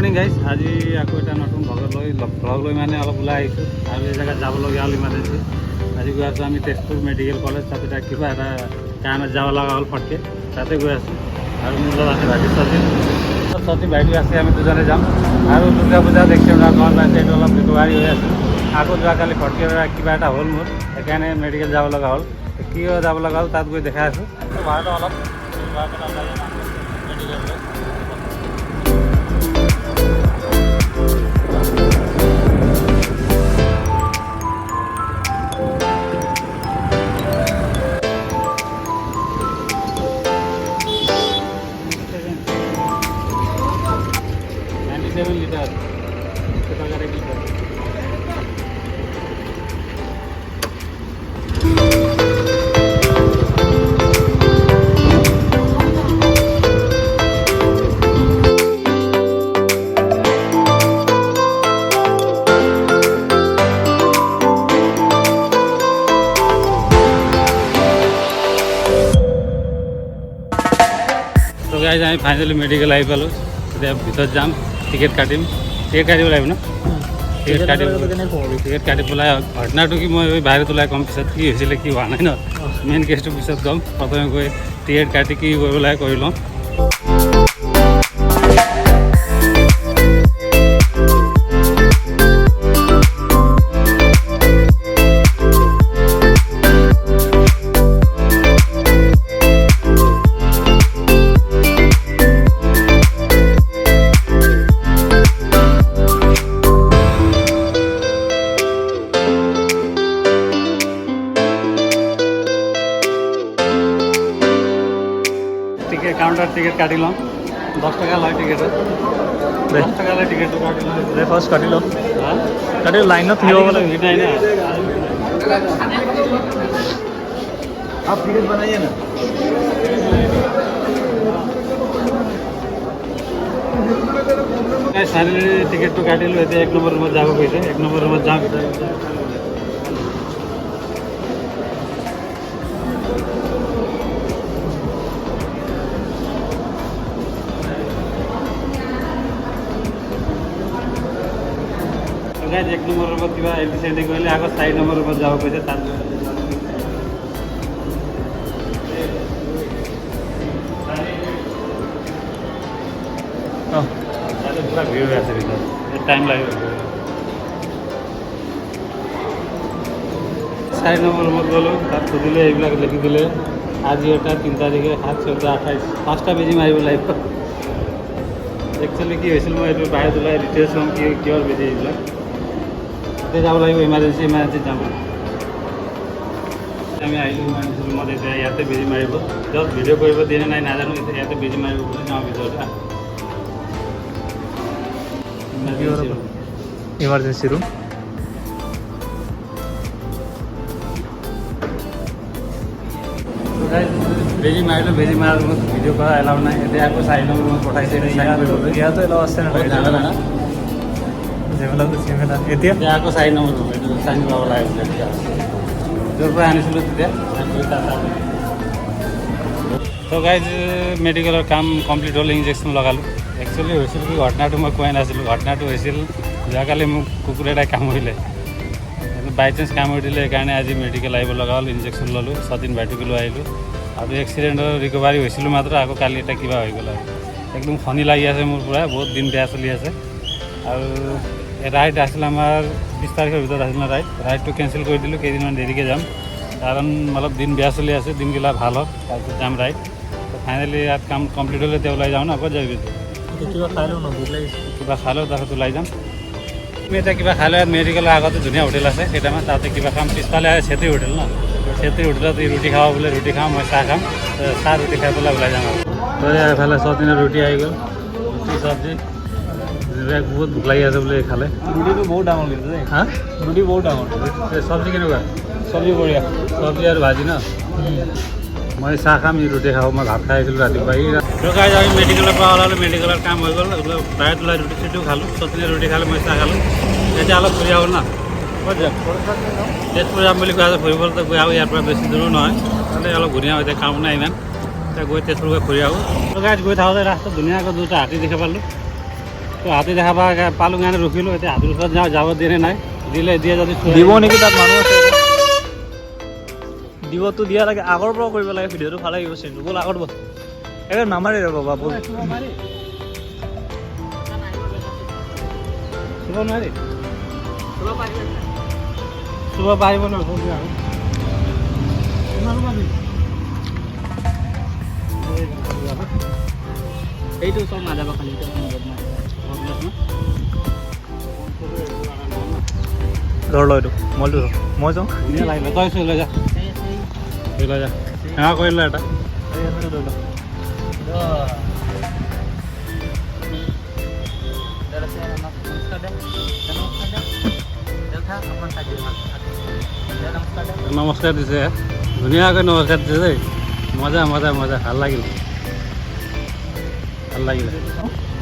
Morning guys. আজি আকৌ এটা নতুন ব্লগ লৈ মানে অলপ ওলাই আহিছোঁ আৰু এই জেগাত যাবলগীয়া হ'ল ইমাৰ্জেঞ্চি। আজি গৈ আছোঁ আমি তেজপুৰ মেডিকেল কলেজ, তাতে এটা কিবা এটা কাৰণত যাব লগা হ'ল ফটকে, তাতে গৈ আছোঁ। আৰু মোৰ লগত আছে ভাইটি সতীন ভাইটি আছে, আমি দুজনে যাম। আৰু দুৰ্গা পূজা দেখি গাঁৱত পাইছে, এইটো অলপ ৰিকভাৰী হৈ আছে। আকৌ যোৱাকালি ফটকে কিবা এটা হ'ল মোৰ, সেইকাৰণে মেডিকেল যাব লগা হ'ল। কিয় যাব লগা হ'ল তাত গৈ দেখাই আছোঁ। ভাড়াটো অলপ মেডিকেললৈ লিটার টাকার 1 লিটার। তো গাইজ আমি ফাইনালি মেডিকেল আহি পালোঁ। এতিয়া ভিতৰত যাম, টিকেট কাটিম লাগিব ন? টিকেট কাটি পেলাই ঘটনাটো কি মই বাহিৰত ওলাই ক'ম, পিছত কি হৈছিলে কি হোৱা নাই ন, মেইন কেছটো পিছত ক'ম। প্ৰথমে গৈ টিকেট কাটি কি কৰিব লাগে কৰি লওঁ। কাউন্টার টিকেট কাটি লওঁ, 10 টাকা লয় টিকেটত। 10 টাকা লয় টিকেটটো কাটি লওঁ। ফাৰ্ষ্ট কাটি লওঁ, কাটি লাইনত থিয় হ'ব লাগে। নাই না आप टिकट बनाइए ना। ফাইনেলি টিকেটটো কাটিলোঁ। এতিয়া 1 নম্বৰ ৰুমত যাব কৈছে, 1 নম্বৰ ৰুমত যাওঁ। গাইজ 1 নম্বৰ ৰুমত কিবা এণ্টি চেণ্টি কৰিলে আকৌ 4 নম্বৰ ৰুমত যাব কৈছে। তাত পুৰা ভিৰ হৈ আছে ভিতৰত, টাইম লাগিব। 4 নম্বৰ ৰুমত গ'লোঁ, তাত সুধিলে এইবিলাক লিখি দিলে। আজি এটা 3 তাৰিখে 7, 14, 28 5টা বেজি মাৰিব লাগিব। একচুৱেলি কি হৈছিল, মই এইটো বাহিৰত ওলাই ডিটেইলছ ল'ম কিহৰ বেজি এইবিলাক। এতিয়া যাব লাগিব ইমাৰ্জেঞ্চিত যাম। আমি আহিলোঁ ইমাৰ্জেঞ্চি ৰুমত। এতিয়া ইয়াতে বেজি মাৰিব, জাষ্ট ভিডিঅ' কৰিব দিয়ে নাই নাজানো। এতিয়া ইয়াতে বেজি মাৰিব বুলি যাওঁ ভিতৰত। ইমাৰ্জেঞ্চি ৰুম বেজি মাৰিলোঁ। বেজি মৰাৰ ৰুমত ভিডিঅ' কৰা এলাউ নাই। এতিয়া আকৌ 4 নম্বৰ ৰুমত পঠাইছে ইয়াতো এলাও আছে না? ঝামেলা না, ঝামেলা এতিয়া আকৌ 4 নম্বৰ ৰুম, এইটো চাইন পাব লাগে। য'ৰ পৰা আনিছিলোঁ তেতিয়া তো গাইজ মেডিকেলৰ কাম কমপ্লিট হ'ল, ইনজেকশ্যন লগালোঁ। একচুৱেলি হৈছিল কি, ঘটনাটো মই কোৱাই নাছিলোঁ। ঘটনাটো হৈছিল যোৱাকালি মোক কুকুৰ এটাই কামুৰিলে, বাই চান্স কামুৰি দিলে। সেইকাৰণে আজি মেডিকেল আহিব লগা হ'ল, ইনজেকশ্যন ল'লোঁ। সতীন ভাইটিকো লৈ আহিলোঁ। আৰু এক্সিডেণ্টৰ ৰিকভাৰী হৈছিলোঁ মাত্ৰ, আকৌ কালি এটা কিবা হৈ গ'ল। আৰু একদম ফনি লাগি আছে মোৰ পূৰা, বহুত দিন বেয়া চলি আছে। আৰু ৰাইড আছিল আমাৰ 20 তাৰিখৰ ভিতৰত আছিল ন। ৰাইডটো কেঞ্চেল কৰি দিলোঁ, কেইদিনমান দেৰিকৈ যাম, কাৰণ অলপ দিন বেয়া চলি আছে। দিনগিলা ভাল হওক, তাৰপিছত যাম ৰাইড। তো ফাইনেলি ইয়াত কাম কমপ্লিট হ'লে এতিয়া ওলাই যাওঁ ন। আকৌ যাবি কিবা খাই লওঁ ন, ভোক লাগিছে। কিবা খাই লওঁ, তাৰপিছত ওলাই যাম। আমি এতিয়া কিবা খাই লওঁ। ইয়াত মেডিকেলৰ আগতে ধুনীয়া হোটেল আছে কেইটামান, তাতে কিবা খাম। পিছফালে চেত্ৰী হোটেল ন, চেত্ৰী হোটেলত ৰুটি খাব বোলে, ৰুটি খাওঁ, মই চাহ খাম। চাহ ৰুটি খাই পেলাই ওলাই যাম। আৰু তো এইফালে সতীনৰ ৰুটি আহি গ'ল, ৰুটি চব্জি। বহুত ভোক লাগি আছে বোলে খালে। ৰুটিটো বহুত ডাঙৰ কিন্তু দেই। হা, ৰুটি বহুত ডাঙৰ। চব্জি কেনেকুৱা? চব্জি বঢ়িয়া, চব্জি আৰু ভাজি ন। মই চাহ খাম, ৰুটি খাওঁ। মই ভাত খাই আহিছিলোঁ ৰাতিপুৱা। আমি মেডিকেলৰ পৰা ওলালোঁ, মেডিকেলৰ কাম হৈ গ'ল। বাহিৰত ওলাই ৰুটি চুটিও খালোঁ, সতীনে ৰুটি খালোঁ, মই চাহ খালোঁ। এতিয়া অলপ ঘূৰি আহোঁ না। ক'ত যাম? তেজপুৰ যাম বুলি কোৱা আছে। ফুৰিবলৈতো গৈ আহোঁ, ইয়াৰ পৰা বেছি দূৰো নহয়। তাতে অলপ ঘূৰি আহোঁ, এতিয়া কাম নাই ইমান। এতিয়া গৈ তেজপুৰ গৈ ঘূৰি আহোঁ। গাইজ গৈ থাকোঁতে ৰাস্তাত ধুনীয়াকৈ 2টা হাতী দেখা পালোঁ। তো হাতী দেখা পালোঁ কাৰণে ৰখিলোঁ। এতিয়া হাতীৰ ওচৰত যাব দিয়ে নাই, দিয়ে যদি দিব নেকি, তাত মানুহ আছে। দিবতো দিয়া লাগে, আগৰ পৰা কৰিব লাগে, ভিডিঅ'টো ভাল লাগিব। চিনটো ব'ল আগত ব'ল, এইবাৰ নামাৰি ৰ'ব বাবু। চুব নোৱাৰি, চুব পাৰিব নহয়। এইটো চব নাযাব খালি ধৰ লয় এইটো মইতো মই যাওঁ। ধুনীয়া লাগিলে, তই চুই লৈ যা, লৈ যা, সেৱা কৰিলোঁ এটা। নমস্কাৰ দিছে, ধুনীয়াকৈ নমস্কাৰ দিছে দেই। মজা মজা মজা, ভাল লাগিল, ভাল লাগিলে।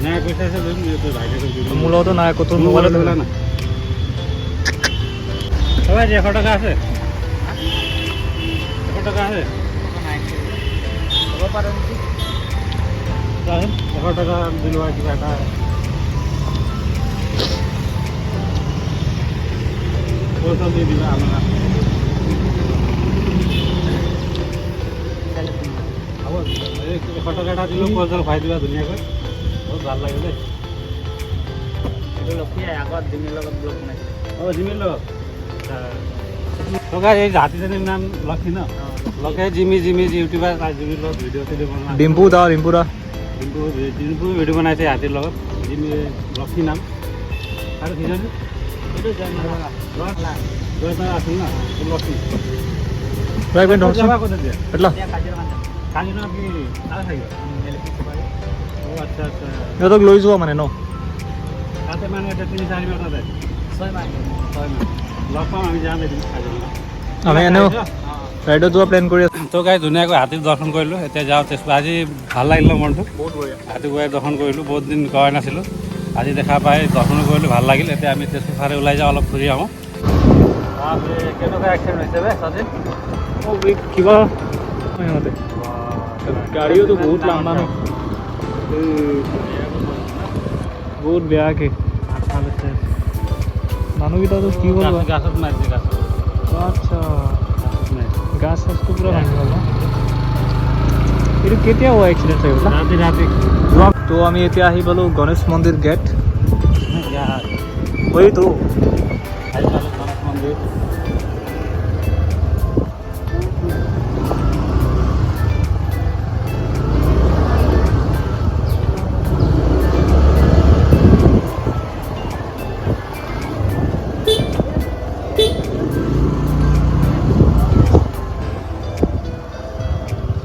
নাই পইচা আছে মোৰ লগতো নাই, ক'তো মোবাইলত ধৰিলা না। 100 টকা আছে, 100 টকা আছে, 100 টকা দিলোঁ আৰু কিবা এটা। পইচা দি দিবা আমাৰ। হ'ব, 100 টকা এটা দিলোঁ, পইচা ভৰাই দিবা ধুনীয়াকৈ। বহুত ভাল লাগিল দেই। এইটো লক্ষী আগত জিমিৰ লগত ব্লগ বনাইছিলে। অঁ জিমিৰ লগত টকা। এই হাতীজনীৰ নাম লক্ষী ন? লক্ষী জিমি ইউটিউবাৰ, তাৰ জিমিৰ লগত ভিডিঅ' চিডিঅ' বনাই। ডিম্পু দা ডিম্পু ভিডিঅ' বনাইছে হাতীৰ লগত। জিমি লক্ষী নাম। আৰু কিজনী এইটো জয়তা আছিল ন, লক্ষী। ক'ত দিয়ে কাজিৰঙা কি তাতে থাকিব? অঁ আচ্ছা আচ্ছা, সিহঁতক লৈ যোৱা মানে ন? তাতে মানে এতিয়া 3-4 মাহ তাতে 6 মাহ লগ পাম, আমি যাম এদিন কাজিৰঙা। আমি এনেও ৰাইডত যোৱা প্লেন কৰি আছোঁ। তো গাই ধুনীয়াকৈ হাতীত দৰ্শন কৰিলোঁ। এতিয়া যাওঁ তেজপুৰ। আজি ভাল লাগিলে মনটো, বহুত বঢ়িয়া। হাতী গৈ দৰ্শন কৰিলোঁ, বহুত দিন কৰা নাছিলোঁ। আজি দেখা পাই দৰ্শনো কৰিলোঁ, ভাল লাগিল। এতিয়া আমি তেজপুৰ ফালে ওলাই যাওঁ, অলপ ফুৰি আহোঁ। কেনেকুৱা এক্সিডেণ্ট হৈছে বে স্বাধীন? কিবা সিহঁতে গাড়ীওতো বহুত লাম্বা ন, বহুত বেয়াকে মানুহকেইটাতো কি হ'ল? গাছত মাৰিছে, গাছত। আচ্ছা, গাছত মাৰিছে, গাছ চাছটো পুৰা ভাঙি গ'ল ন? এইটো কেতিয়া হোৱা এক্সিডেণ্ট চাগে? ৰাতি তো আমি এতিয়া আহি পালোঁ গণেশ মন্দিৰ গেট। আহি হয়তো পালোঁ গণেশ মন্দিৰ।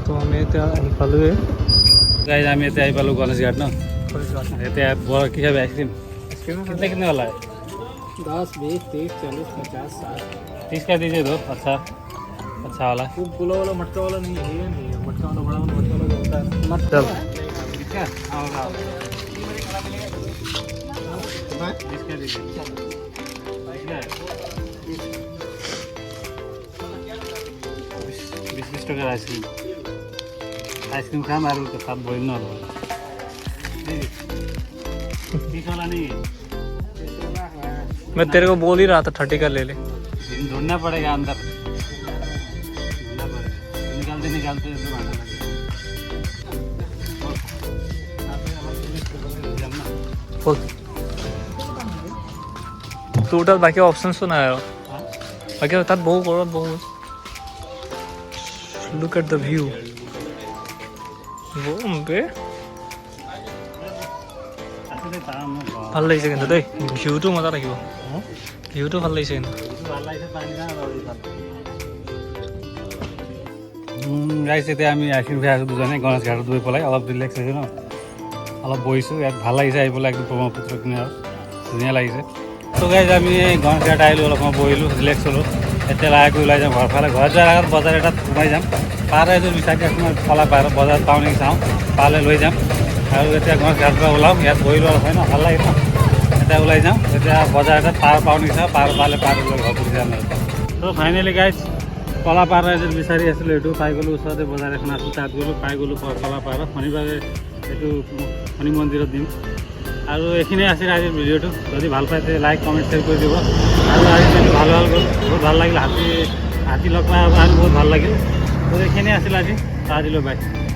তো আমি এতিয়া আহি পালোঁৱে। আমি এতিয়া আহি পালোঁ গণেশ ঘাট ন। এতিয়া বৰ কি খাবি? আইসক্रीम कितने वाला है? 10, 20, 30, 40, 50, 60। 30 का दीजिए दो। अच्छा वाला। वो पुला वाला मटका वाला नहीं है, ये नहीं है मटका वाला, बड़ा वाला मटका वाला जो होता है ना। मटका इसका होगा 20 का दीजिए। इसका 20 टका आइसक्रीम खाम और उसके साथ बोल ना लो। 30 वाला नहीं है। मैं तेरे को बोल ही रहा था 30 का ले ले। ढूंढना पड़ेगा अंदर, ढूंढना पड़ेगा, निकालते तो आना बोल टोटल बाकी ऑप्शंस तो ना है बाकी তাত বহু গৰম বহুত। Look at the view. গৰম বে, ভাল লাগিছে কিন্তু দেই, ভিউটো মজা লাগিব। ভিউটো ভাল লাগিছে কিন্তু। গাইছ এতিয়া আমি আইচক্ৰীম খাই আছোঁ দুজনে গণেশ ঘাটত গৈ পেলাই, অলপ ৰিলেক্স হৈছে ন, অলপ বহিছোঁ ইয়াত, ভাল লাগিছে আহি পেলাই একদম ব্ৰহ্মপুত্ৰ কিনাৰত, ধুনীয়া লাগিছে। তো গাইছ আমি গণেশ ঘাট আহিলোঁ, অলপ সময় বহিলোঁ, ৰিলেক্স হ'লোঁ। এতিয়া লাহেকৈ ওলাই যাম ঘৰ ফালে। ঘৰত যোৱাৰ আগত বজাৰ এটাত সোমাই যাম, পাৰ এযোৰ বিচাৰি আপোনাৰ খলা পাৰ বজাৰত পাওঁ নেকি চাওঁ, পালে লৈ যাম। আৰু এতিয়া গণেশ ঘাটৰ পৰা ওলাম, ইয়াত বহিলোঁ অলপ হয় ন, ভাল লাগে ন। এতিয়া ওলাই যাওঁ, এতিয়া বজাৰ এটাত পাৰ পাওঁ নেকি চাওঁ, পাৰ পালে পাৰ লৈ ঘৰত গুচি যাম আৰু। তো ফাইনেলি গাইছ কলা পাৰ এযোৰ বিচাৰি আছিলোঁ, এইটো পাই গ'লোঁ। ওচৰতে বজাৰ এখন আছিল, তাত গ'লোঁ, পাই গ'লোঁ কলা পাৰ। শনিবাৰে এইটো শনি মন্দিৰত দিম। আৰু এইখিনিয়ে আছিল আজিৰ ভিডিঅ'টো যদি ভাল পাইছে লাইক কমেণ্ট শ্বেয়াৰ কৰি দিব আৰু আজি যদি ভাল গ'ল বহুত ভাল লাগিল হাতী লগ পাই আৰু বহুত ভাল লাগিল তো এইখিনিয়ে আছিল আজিলৈ বাই